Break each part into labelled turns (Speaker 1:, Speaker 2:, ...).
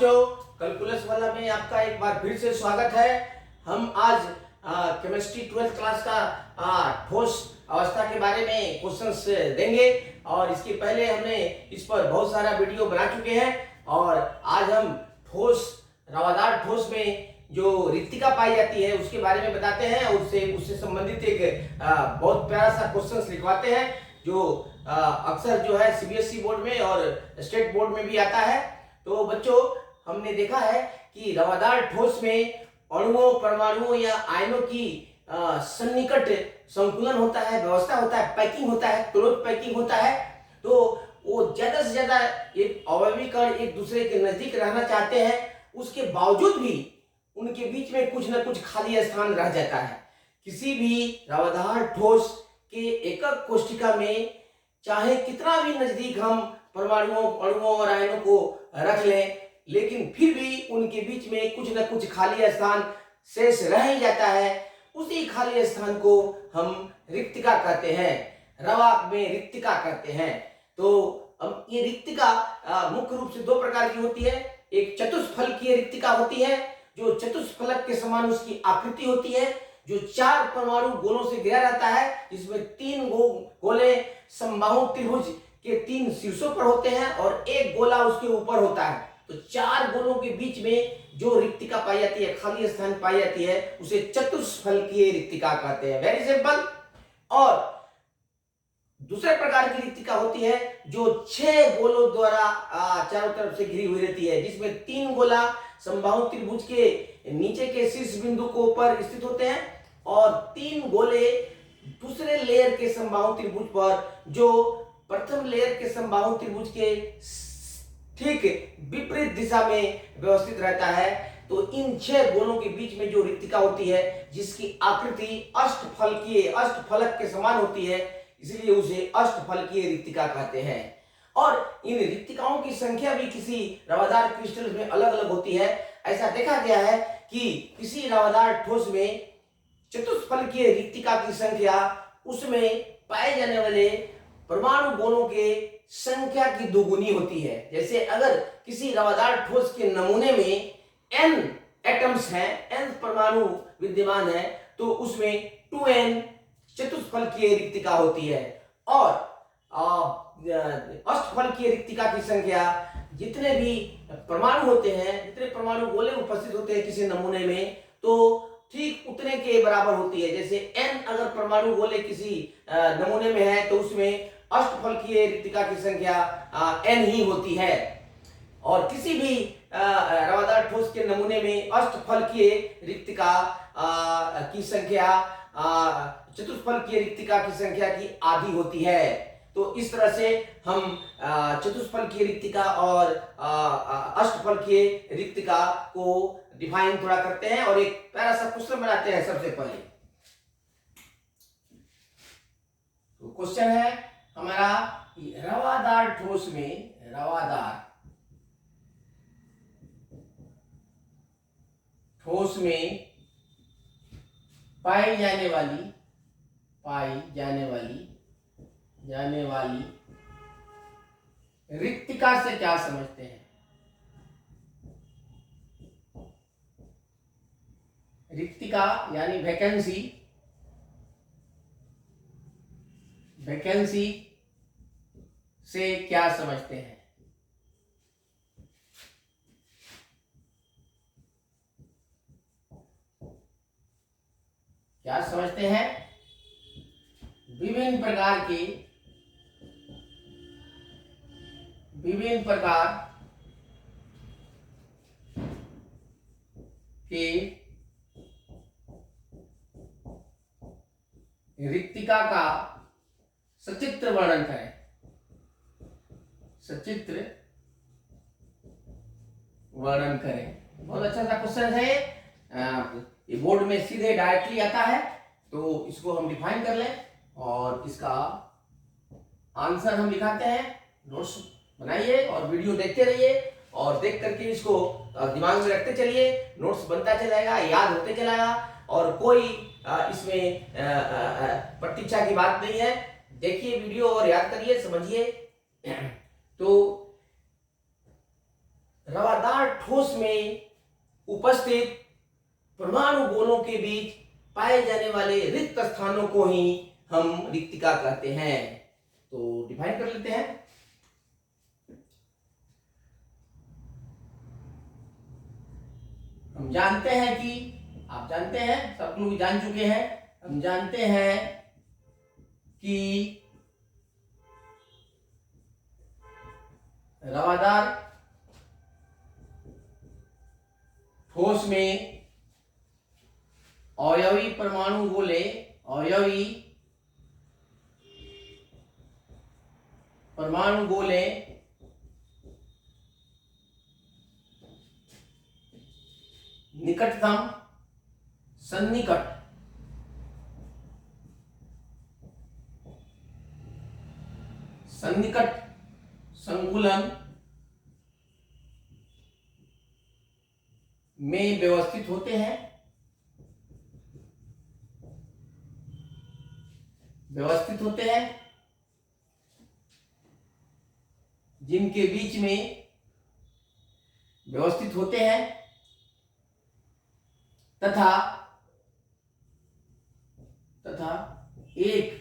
Speaker 1: बच्चों, कैलकुलस वाला में आपका एक बार फिर से स्वागत है। हम आज केमिस्ट्री 12th क्लास का ठोस अवस्था के बारे में क्वेश्चंस देंगे और इसके पहले हमने इस पर बहुत सारा वीडियो बना चुके हैं और आज हम ठोस रवादार ठोस में जो रिक्तिका पाई जाती है उसके बारे में बताते हैं और उससे संबंधित एक बहुत प्यारा सा क्वेश्चंस लिखवाते हैं जो अक्सर जो है सीबीएसई बोर्ड में और स्टेट बोर्ड में भी आता है। तो बच्चों, हमने देखा है कि रवादार ठोस में अणुओं, परमाणुओं या आयनों की सन्निकट संकुलन होता है, व्यवस्था होता है, पैकिंग होता है, क्लोज पैकिंग होता है। तो वो ज्यादा से ज्यादा एक अवयवी कण एक दूसरे के नजदीक रहना चाहते हैं, उसके बावजूद भी उनके बीच में कुछ न कुछ खाली स्थान रह जाता है। किसी भी रवादार ठोस के एकक कोष्ठिका में चाहे कितना भी नजदीक हम परमाणुओं, अणुओं और आयनों को रख लें, लेकिन फिर भी उनके बीच में कुछ न कुछ खाली स्थान शेष रह ही जाता है। उसी खाली स्थान को हम रिक्तिका कहते हैं, रवा में रिक्तिका कहते हैं। तो अब ये रिक्तिका मुख्य रूप से दो प्रकार की होती है। एक चतुष्फलकीय रिक्तिका होती है जो चतुष्फलक के समान उसकी आकृति होती है, जो 4 परमाणु गोलों से घिरा रहता है, जिसमें 3 गोले समबाहु त्रिभुज के 3 शीर्षों पर होते हैं और एक गोला उसके ऊपर होता है। तो 4 गोलों के बीच में जो रिक्तिका पाई जाती है, खाली स्थान पाई जाती है, उसे चतुष्फलकीय रिक्तिका कहते हैं। Very simple. और दूसरे प्रकार की रिक्तिका होती है जो 6 गोलों द्वारा चारों तरफ से घिरी हुई रहती है, जिसमें 3 गोला समबाहु त्रिभुज के नीचे के शीर्ष बिंदु को ऊपर स्थित होते हैं और 3 गोले दूसरे लेयर के समबाहु त्रिभुज पर, जो प्रथम लेयर के समबाहु त्रिभुज के ठीक विपरीत दिशा में व्यवस्थित रहता है। तो इन 6 गोलों के बीच में जो रिक्तिका होती है, जिसकी आकृति अष्टफलक के समान होती है, इसलिए उसे अष्टफलकीय रिक्तिका कहते हैं। और इन रिक्तिकाओं की संख्या भी किसी रवादार क्रिस्टल में अलग अलग होती है। ऐसा देखा गया है कि किसी रवादार ठोस में चतुष्फलकीय रिक्तिका की संख्या उसमें पाए जाने वाले परमाणु गोलों के संख्या की दोगुनी होती है। जैसे अगर किसी रवादार ठोस के नमूने में n एटम्स हैं, n परमाणु विद्यमान है, तो उसमें 2n चतुष्फलकीय रिक्तिका होती है। और अष्टफलकीय रिक्तिका की संख्या, जितने भी परमाणु होते हैं, जितने परमाणु गोले उपस्थित होते हैं किसी नमूने में, तो ठीक उतने के बराबर होती है। जैसे n अगर परमाणु गोले किसी नमूने में है तो उसमें अष्टफलकीय रिक्तिका की संख्या n ही होती है। और किसी भी रवादार ठोस के नमूने में अष्टफलकीय रिक्तिका की संख्या चतुष्फलकीय रिक्तिका की संख्या की आधी होती है। तो इस तरह से हम चतुष्फलकीय रिक्तिका और अष्टफलकीय रिक्तिका को डिफाइन थोड़ा करते हैं और एक प्यारा सा क्वेश्चन बनाते हैं। सबसे पहले तो क्वेश्चन है हमारा, रवादार ठोस में पाई जाने वाली रिक्तिका से क्या समझते हैं? रिक्तिका यानी वैकेंसी से क्या समझते हैं? क्या समझते हैं? विभिन्न प्रकार के रिक्तिका का सचित्र वर्णन करें। बहुत अच्छा सा क्वेश्चन है। ये बोर्ड में सीधे डायरेक्टली आता है, तो इसको हम डिफाइन कर लें और इसका आंसर हम दिखाते हैं। नोट्स बनाइए और वीडियो देखते रहिए और देख करके इसको दिमाग में रखते चलिए। नोट्स बनता चलेगा, याद होते चलेगा और कोई इसमें प्रतीक्षा की बात नहीं है। देखिए वीडियो और याद करिए, समझिए। तो रवादार ठोस में उपस्थित परमाणु गोलों के बीच पाए जाने वाले रिक्त स्थानों को ही हम रिक्तिका कहते हैं। तो डिफाइन कर लेते हैं। हम जानते हैं कि आप जानते हैं, सब लोग जान चुके हैं, हम जानते हैं कि रवादार ठोस में अवयवी परमाणु गोले, अवयवी परमाणु गोले निकटतम सन्निकट सन्निकट संकुलन में व्यवस्थित होते हैं, जिनके बीच में व्यवस्थित होते हैं तथा एक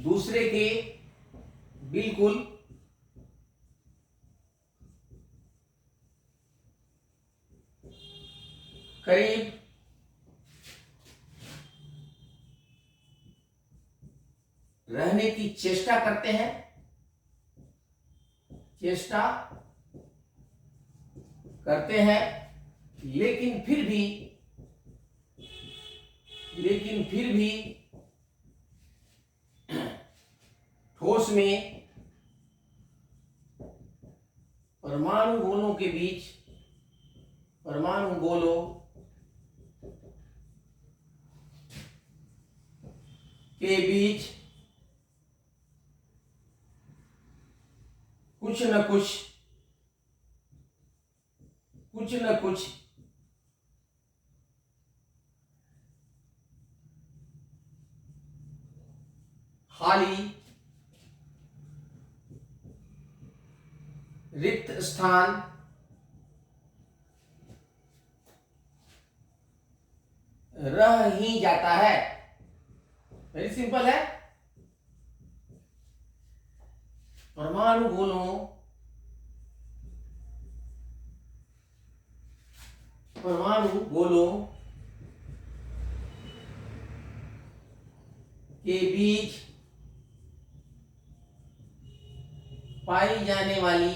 Speaker 1: दूसरे के बिल्कुल करीब रहने की चेष्टा करते हैं, लेकिन फिर भी ठोस में परमाणु गोलों के बीच कुछ न कुछ खाली रिक्त स्थान रह ही जाता है। वेरी सिंपल है। परमाणु गोलों के बीच पाई जाने वाली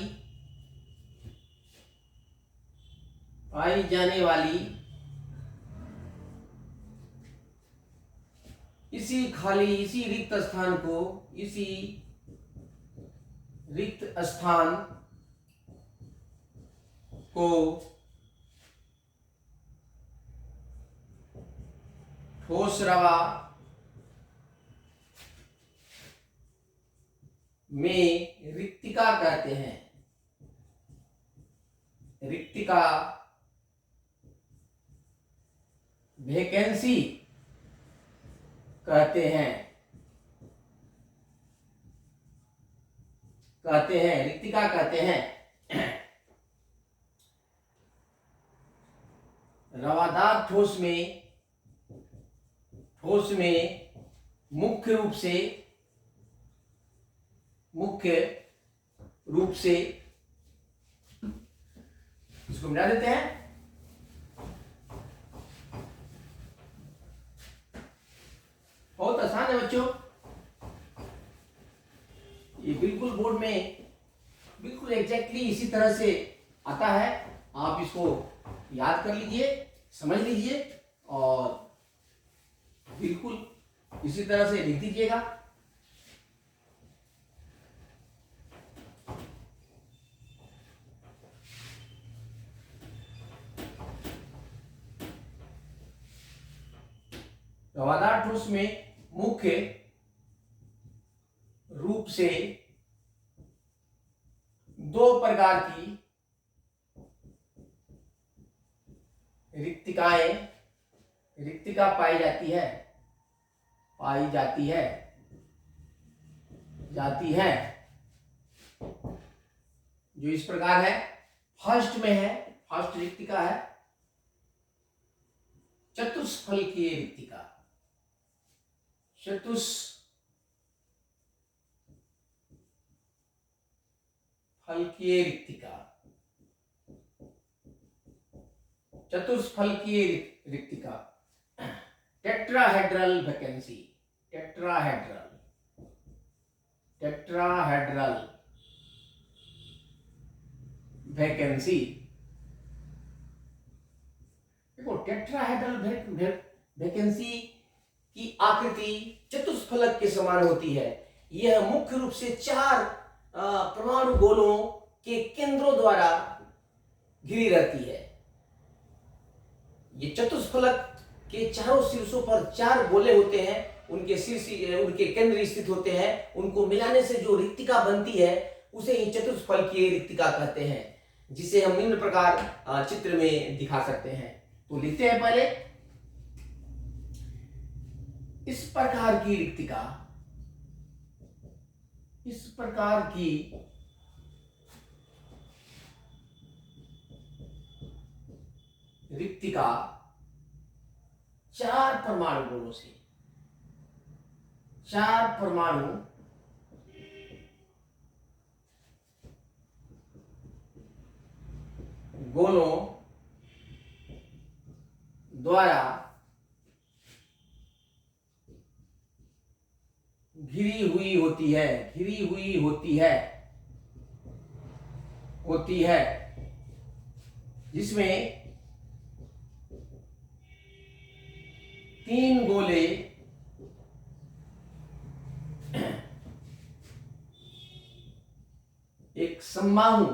Speaker 1: इसी रिक्त स्थान को ठोस रवा में रिक्तिका कहते हैं। वैकेंसी कहते हैं, रिक्तिका कहते हैं। रवादार ठोस में मुख्य रूप से इसको मिला देते हैं। बहुत आसान है बच्चों, ये बिल्कुल बोर्ड में बिल्कुल एग्जैक्टली इसी तरह से आता है। आप इसको याद कर लीजिए, समझ लीजिए और बिल्कुल इसी तरह से लिख दीजिएगा। रवादार ठोस में मुख्य रूप से दो प्रकार की रिक्तिका पाई जाती है। जो इस प्रकार है। फर्स्ट में है, फर्स्ट रिक्तिका है चतुष्फलकीय रिक्तिका। चतुष्फलकीय रिक्तिका, चतुष्फलकीय रिक्तिका। Tetrahedral vacancy, tetrahedral vacancy. देखो टेट्राहेड्रल वैकेंसी की आकृति चतुष्फलक के समान होती है। यह मुख्य रूप से 4 परमाणु गोलों के केंद्रों द्वारा घिरी रहती है। ये चतुष्फलक के चारों शीर्षों पर 4 गोले होते हैं, उनके शीर्ष, उनके केंद्र स्थित होते हैं। उनको मिलाने से जो रिक्तिका बनती है उसे ही चतुष्फलकीय रिक्तिका कहते हैं, जिसे हम निम्न प्रकार चित्र में दिखा सकते हैं। तो लिखते हैं पहले, इस प्रकार की रिक्तिका, इस प्रकार की रिक्तिका 4 परमाणु गोलों से, 4 परमाणु गोलों द्वारा घिरी हुई होती है, घिरी हुई होती है, जिसमें 3 गोले एक समबाहु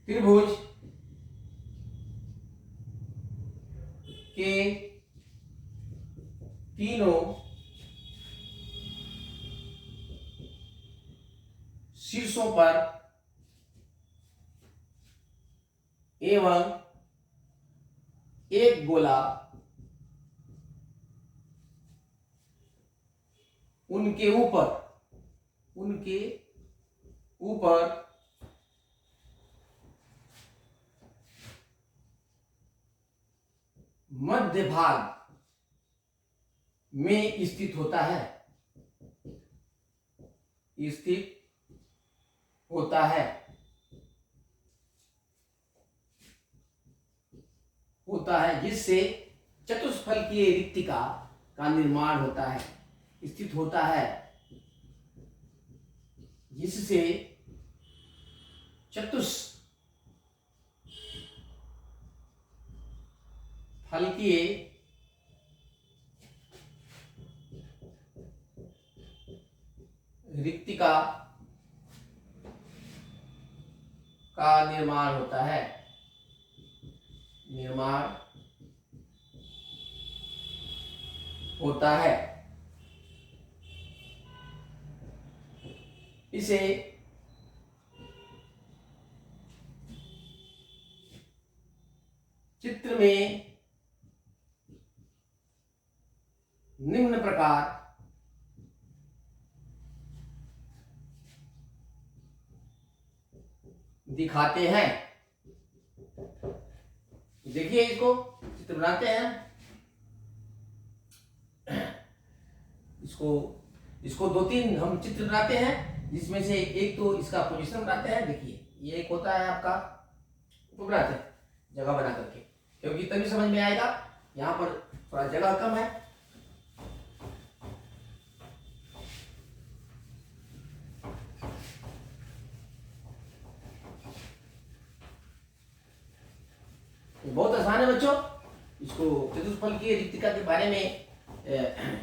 Speaker 1: त्रिभुज के तीनों शीर्षों पर एवं एक गोला उनके ऊपर मध्य भाग में स्थित होता है, जिससे चतुष्फलकीय रिक्तिका का निर्माण होता है, स्थित होता है, जिससे चतुष्फलकीय रिक्तिका का निर्माण होता है, इसे चित्र में निम्न प्रकार दिखाते हैं। देखिए, इसको चित्र बनाते हैं। इसको 2-3 हम चित्र बनाते हैं, जिसमें से एक तो इसका पोजीशन बनाते हैं। देखिए, ये एक होता है आपका, तो बनाते हैं जगह बना करके, क्योंकि तभी समझ में आएगा। यहाँ पर थोड़ा जगह कम है। बहुत आसान है बच्चों। इसको चतुष्फलकीय रिक्तिका के बारे में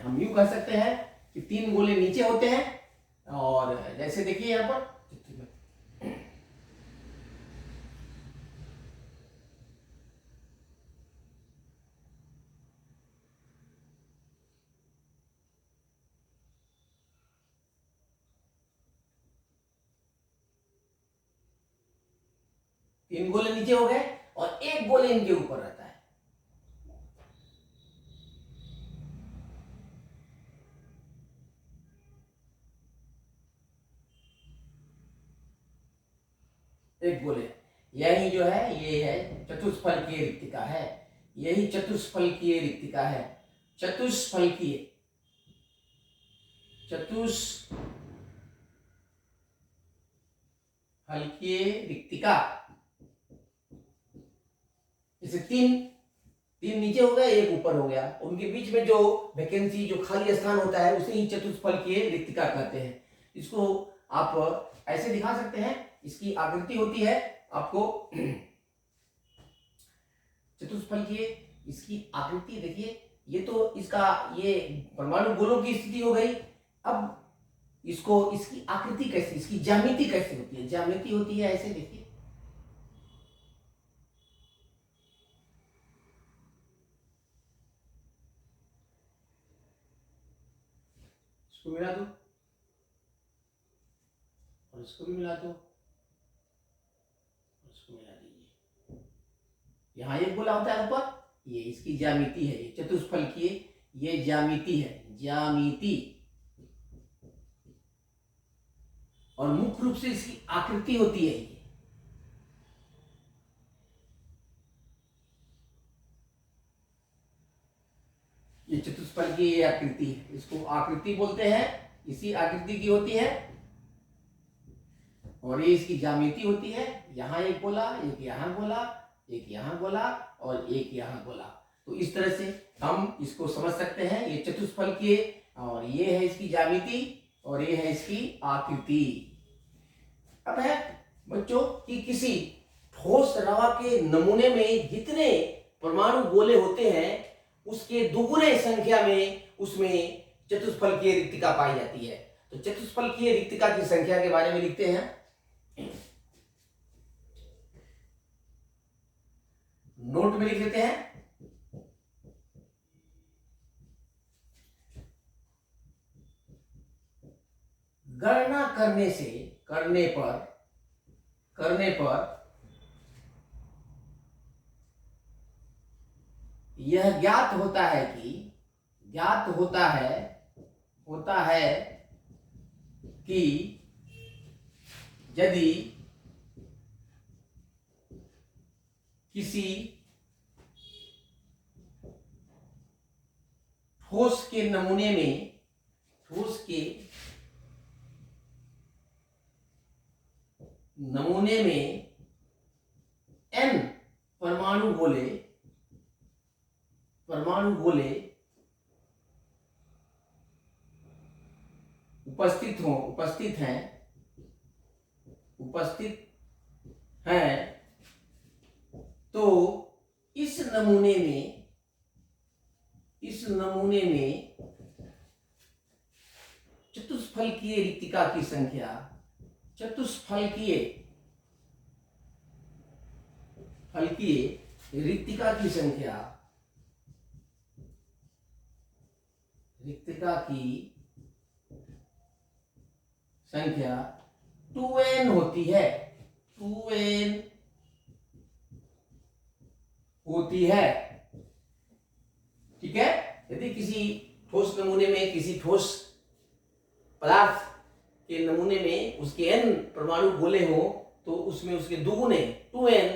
Speaker 1: हम यूं कह सकते हैं कि 3 गोले नीचे होते हैं, और जैसे देखिए यहाँ पर 3 गोले नीचे हो गए और एक गोले इनके ऊपर रहता है। एक गोले, यही जो है ये है चतुष्फलकीय रिक्तिका है, यही चतुष्फलकीय रिक्तिका है, चतुष्फलकीय, चतुष्फलकीय रिक्तिका। जैसे तीन तीन नीचे हो गया, एक ऊपर हो गया, उनके बीच में जो वैकेंसी, जो खाली स्थान होता है उसे ही चतुष्फलकीय रिक्तिका कहते हैं। इसको आप ऐसे दिखा सकते हैं, इसकी आकृति होती है आपको चतुष्फलकीय, इसकी आकृति देखिए, ये तो इसका ये परमाणु गोलों की स्थिति हो गई। अब इसको, इसकी आकृति कैसी, इसकी ज्यामिति कैसी होती है, ज्यामिति होती है ऐसे देखिए, इसको मिला दो और इसको भी मिला दो, इसको मिला दीजिए, यहां एक गोला होता है ऊपर, ये इसकी ज्यामिति है, ये चतुष्फलकीय, ये ज्यामिति है, ज्यामिति। और मुख्य रूप से इसकी आकृति होती है ये चतुष्फलकीय आकृति है, इसको आकृति बोलते हैं, इसी आकृति की होती है। और ये इसकी ज्यामिति होती है, यहां एक गोला, एक यहां गोला, एक यहां गोला और एक यहां गोला। तो इस तरह से हम इसको समझ सकते हैं, ये चतुष्फलकीय, और ये है इसकी ज्यामिति और ये है इसकी आकृति। अब है बच्चों कि किसी ठोस रवा के नमूने में जितने परमाणु गोले होते हैं उसके दुगुने संख्या में उसमें चतुष्फलकीय रिक्तिका पाई जाती है। तो चतुष्फलकीय रिक्तिका की संख्या के बारे में लिखते हैं, नोट में लिख लेते हैं, गणना करने पर यह ज्ञात होता है कि यदि किसी ठोस के नमूने में n परमाणु गोले उपस्थित हैं, तो इस नमूने में चतुष्फलकीय रिक्तिका की संख्या, चतुष्फलकीय रिक्तिका की संख्या 2n होती है, 2n होती है। ठीक है, यदि किसी ठोस नमूने में, किसी ठोस पदार्थ के नमूने में उसके n परमाणु गोले हो तो उसमें उसके दुगुने 2n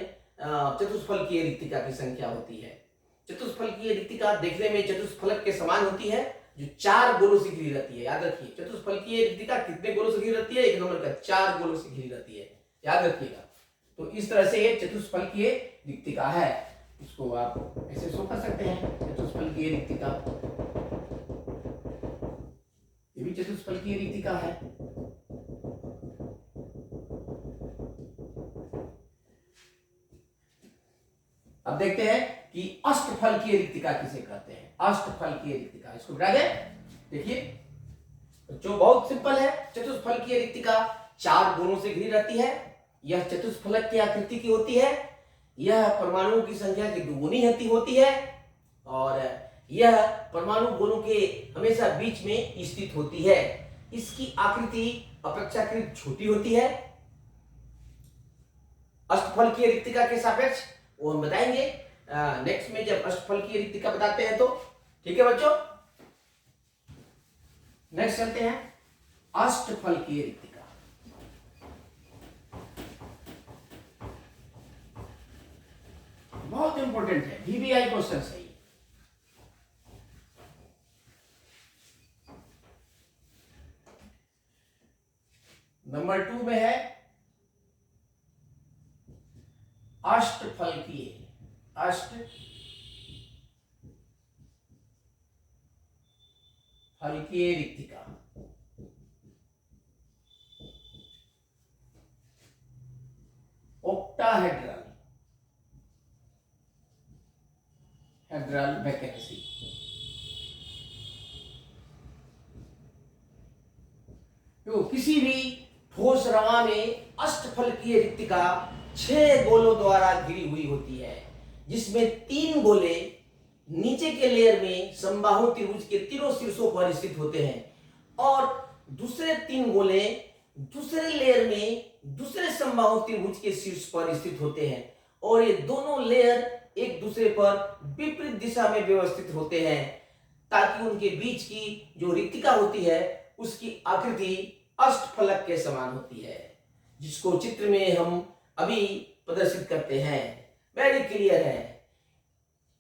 Speaker 1: चतुष्फलकीय रिक्तिका की संख्या होती है। चतुष्फलकीय रिक्तिका देखने में चतुष्फलक के समान होती है, जो 4 गोलों से घिरी रहती है। याद रखिए, चतुष्फलकीय रिक्तिका कितने गोलों से घिरी रहती है? एक नंबर का 4 गोलों से घिरी रहती है, याद रखिएगा। तो इस तरह से ये चतुष्फलकीय रिक्तिका है, इसको आप ऐसे शो कर सकते हैं, चतुष्फलकीय रिक्तिका, ये भी चतुष्फलकीय रिक्तिका है। अब देखते हैं कि अष्टफलकीय रिक्तिका किसे कहते हैं। अष्टफलकीय रिक्तिका, इसको बिठा दे। देखिए जो बहुत सिंपल है, चतुष्फलकीय रिक्तिका 4 गोलों से घिरी रहती है, यह चतुष्फलक की आकृति की होती है, यह परमाणुओं की संख्या की दुगुनी होती है और यह परमाणु गोलों के हमेशा बीच में स्थित होती है। इसकी आकृति अपेक्षाकृत छोटी होती है अष्टफलकीय रिक्तिका के सापेक्ष, वो हम बताएंगे नेक्स्ट में जब अष्टफलकीय रिक्तिका बताते हैं तो। ठीक है बच्चों, नेक्स्ट चलते हैं अष्टफलकीय रिक्तिका। इंपॉर्टेंट है, VBI क्वेश्चन है। नंबर 2 में है अष्टफलकीय रिक्तिका। Octahedral vacancy. तो किसी भी ठोस रवा में अष्टफलकीय रिक्तिका 6 गोलों द्वारा घिरी हुई होती है, जिसमें 3 गोले नीचे के लेयर में समबाहु त्रिभुज के तीनों शीर्षों पर स्थित होते हैं और दूसरे 3 गोले दूसरे लेयर में दूसरे समबाहु त्रिभुज के शीर्ष पर स्थित होते हैं और ये दोनों लेयर एक दूसरे पर विपरीत दिशा में व्यवस्थित होते हैं, ताकि उनके बीच की जो रिक्तिका होती है उसकी आकृति अष्टफलक के समान होती है, जिसको चित्र में हम अभी प्रदर्शित करते हैं। वेरी क्लियर है।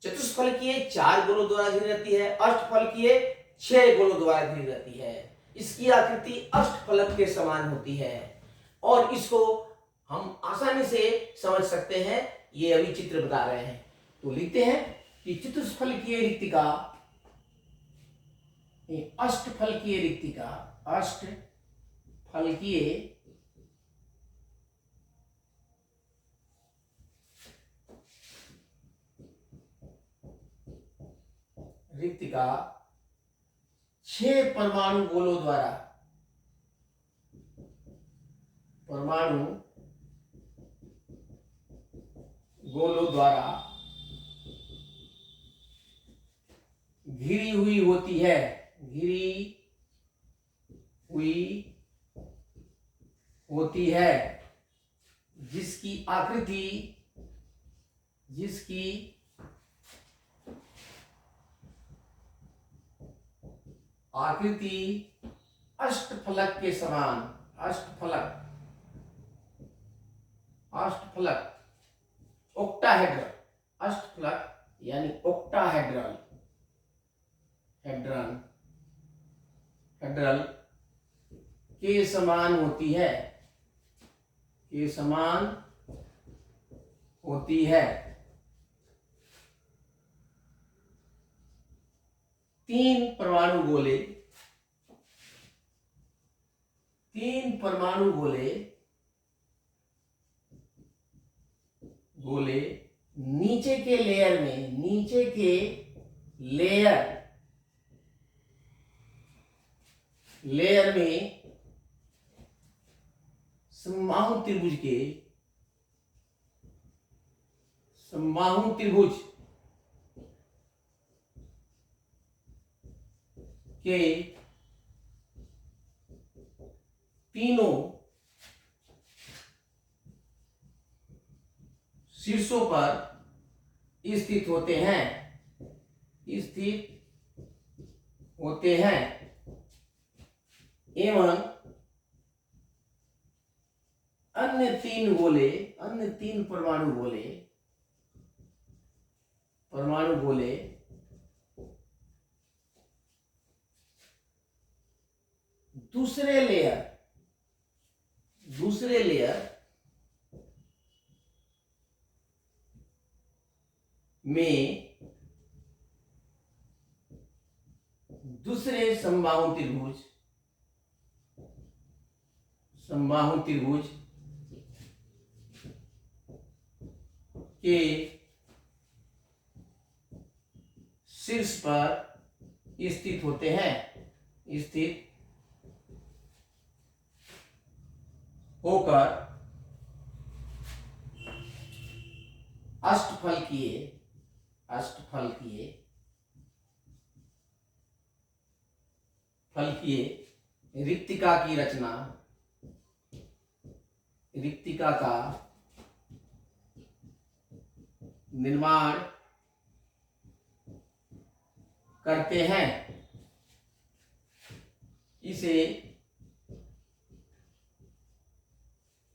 Speaker 1: चतुष्फलकीय 4 गोलों द्वारा घिरी रहती है, अष्टफलकीय 6 गोलों द्वारा घिरी रहती है। इसकी आकृति अष्टफलक के समान होती है और इसको हम आसानी से समझ सकते हैं, ये अभी चित्र बता रहे हैं। तो लिखते हैं कि चतुष्फलकीय रिक्तिका, अष्टफलकीय रिक्तिका, अष्टफलकीय रिक्तिका 6 परमाणु गोलों द्वारा घिरी हुई होती है, जिसकी आकृति अष्टफलक के समान, अष्टफलक ऑक्टाहेड्रल, अष्टफलक यानी ऑक्टाहेड्रल के समान होती है। 3 परमाणु गोले नीचे के लेयर में समबाहु त्रिभुज के तीनों शीर्षों पर स्थित होते हैं एवं अन्य 3 परमाणु गोले दूसरे लेयर में दूसरे समबाहु त्रिभुज के शीर्ष पर स्थित होते हैं, होकर अष्टफलकीय रिक्तिका का निर्माण करते हैं। इसे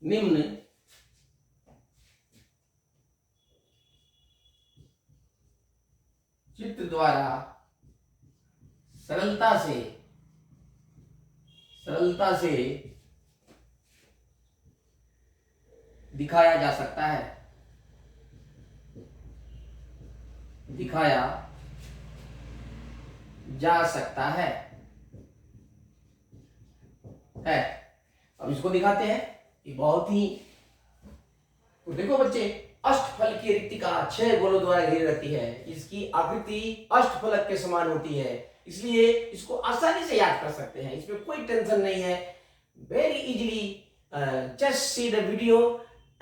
Speaker 1: निम्न द्वारा सरलता से दिखाया जा सकता है, दिखाया जा सकता है। अब इसको दिखाते हैं। ये बहुत ही, तो देखो बच्चे, अष्टफल की रिक्तिका 6 गोलों द्वारा घिरी रहती है। इसकी आकृति अष्टफलक के समान होती है, इसलिए इसको आसानी से याद कर सकते हैं, इसमें कोई टेंशन नहीं है। Very easily just see the video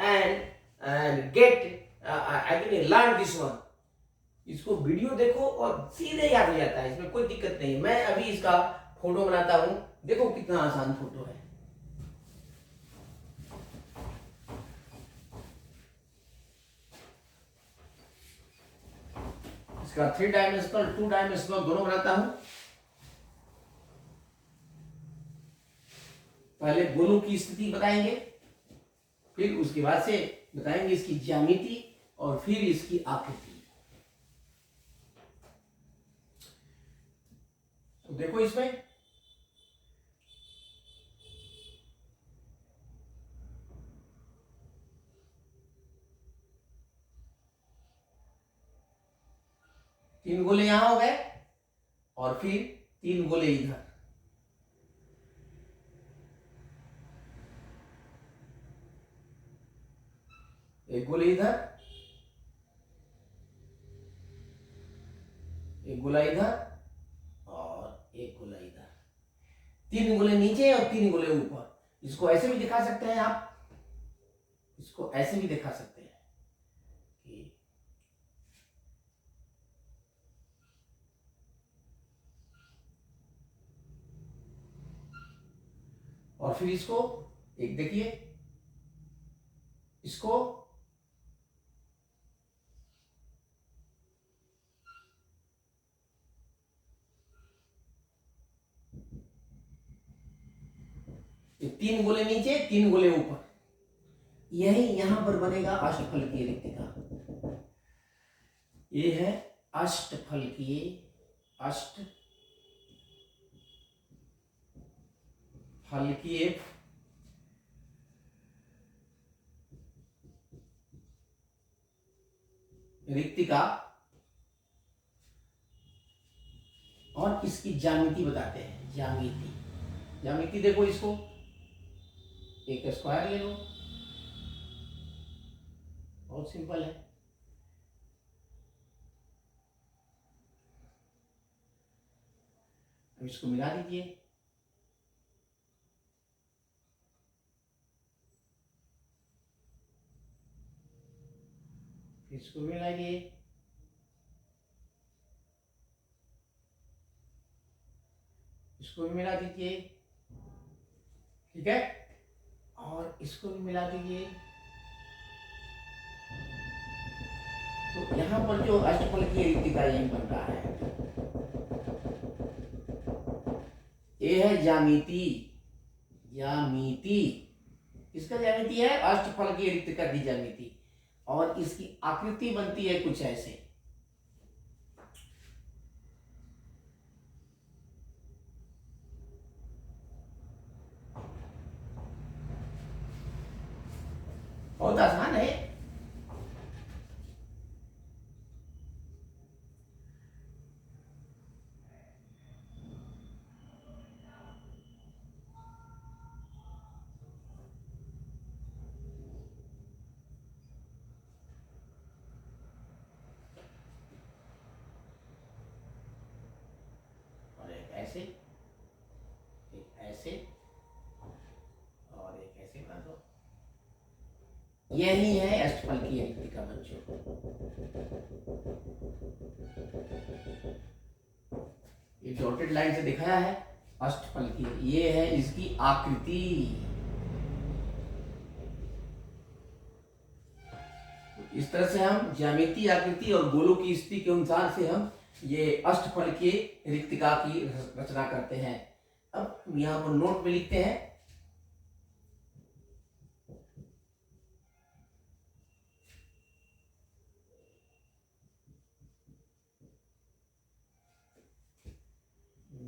Speaker 1: and get I can learn this one. इसको वीडियो देखो और सीधे याद हो जाता है, इसमें कोई दिक्कत नहीं। मैं अभी इसका फोटो बनाता हूं, देखो कितना आसान फोटो है। इसका 3 डायमेंशनल 2 डायमेंशनल दोनों बनाता हूं। पहले गोलों की स्थिति बताएंगे, फिर उसके बाद से बताएंगे इसकी ज्यामिति और फिर इसकी आकृति। तो देखो इसमें तीन गोले यहां हो गए और फिर 3 गोले इधर। एक गोले इधर, एक गोला इधर और एक गोला इधर। 3 गोले नीचे और 3 गोले ऊपर। इसको ऐसे भी दिखा सकते हैं आप, इसको ऐसे भी दिखा सकते हैं कि और फिर इसको एक देखिए, इसको ये 3 गोले नीचे 3 गोले ऊपर, यही यहां पर बनेगा अष्टफल की रिक्तिका। ये है अष्टफल की रिक्तिका और इसकी ज्यामिति बताते हैं। ज्यामिति देखो, इसको एक स्क्वायर ले लो, बहुत सिंपल है। अब इसको मिला दीजिए, इसको मिलाइए, इसको भी मिला दीजिए, ठीक है, और इसको भी मिला दीजिए। तो यहां पर जो अष्टफल की रिक्तिका यही बन रहा है, ये है ज्यामिति। इसका ज्यामिति है अष्टफल की रिक्तिका की ज्यामिति, और इसकी आकृति बनती है कुछ ऐसे। बहुत आसान है। और एक ऐसे, एक ऐसे और एक ऐसे बना दो। यही है अष्टफल की रिक्तिका बच्चों। ये डॉटेड लाइन से दिखाया है अष्टफल की, ये है इसकी आकृति। इस तरह से हम ज्यामिति, आकृति और गोलों की स्थिति के अनुसार से हम ये अष्टफल की रिक्तिका की रचना करते हैं। अब यहाँ पर नोट में लिखते हैं,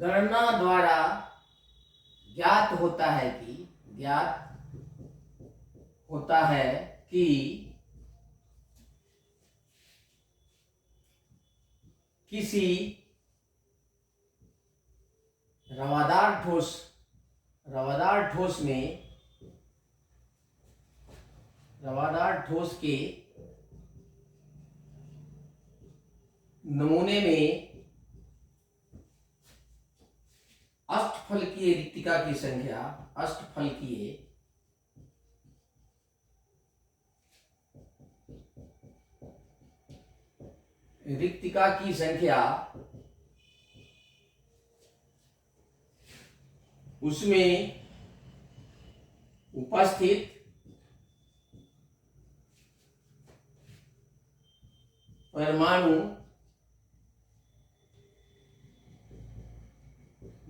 Speaker 1: गणना द्वारा ज्ञात होता है कि किसी रवादार ठोस के नमूने में अष्टफलकीय रिक्तिका की संख्या उसमें उपस्थित परमाणु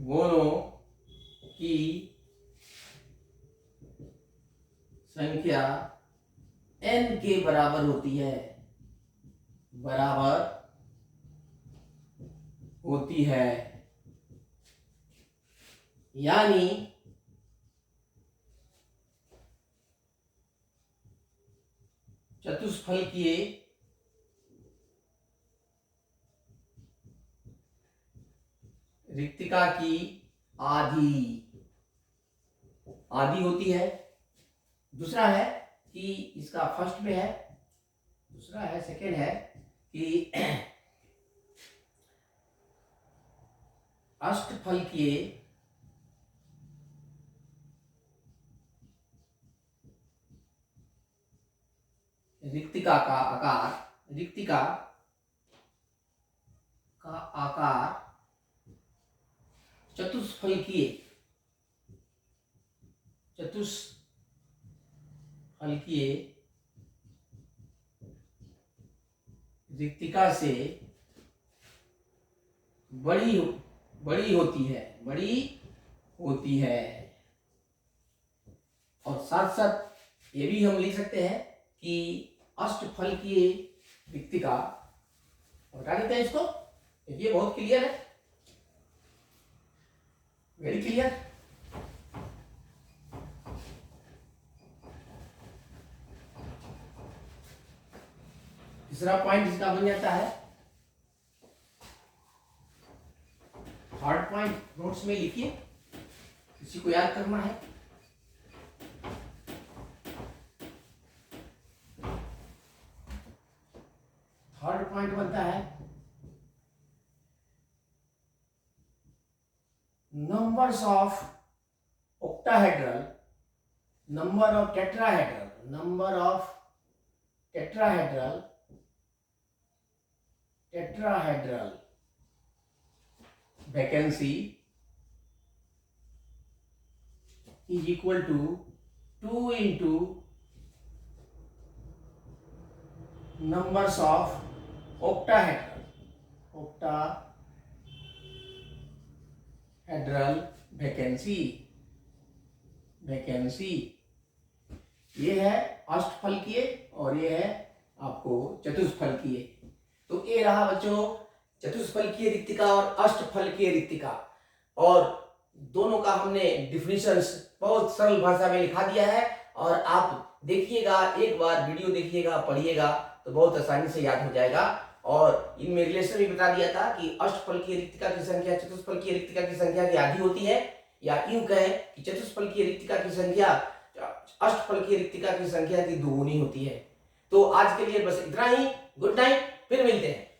Speaker 1: गुणों की संख्या n के बराबर होती है, यानी चतुष्फलकीय रिक्तिका की आधी होती है। दूसरा है कि इसका फर्स्ट में है, दूसरा है, सेकेंड है कि अष्टफलकीय रिक्तिका का आकार चतुष्फलकीय रिक्तिका से बड़ी होती है। और साथ साथ ये भी हम लिख सकते हैं कि अष्टफलकीय रिक्तिका, हटा देते हैं इसको, ये बहुत क्लियर है, वेरी क्लियर। तीसरा पॉइंट इसका बन जाता है, थर्ड पॉइंट नोट्स में लिखिए, किसी को याद करना है। थर्ड पॉइंट बनता है numbers of octahedral, number of tetrahedral vacancy is equal to 2 into numbers of octahedral vacancy। ये है अष्टफलकीय और ये है आपको चतुष्फलकीय। तो ये रहा बच्चों चतुष्फलकीय रिक्तिका और अष्टफलकीय रिक्तिका, और दोनों का हमने डिफिनेशंस बहुत सरल भाषा में लिखा दिया है। और आप देखिएगा, एक बार वीडियो देखिएगा, पढ़िएगा तो बहुत आसानी से याद हो जाएगा। और इनमें रिलेशन भी बता दिया था कि अष्टफलकीय रिक्तिका की संख्या चतुष्फलकीय रिक्तिका की संख्या की आधी होती है, या यूं कहें कि चतुष्फलकीय रिक्तिका की संख्या अष्टफलकीय रिक्तिका की संख्या की दोगुनी होती है। तो आज के लिए बस इतना ही। गुड नाइट, फिर मिलते हैं।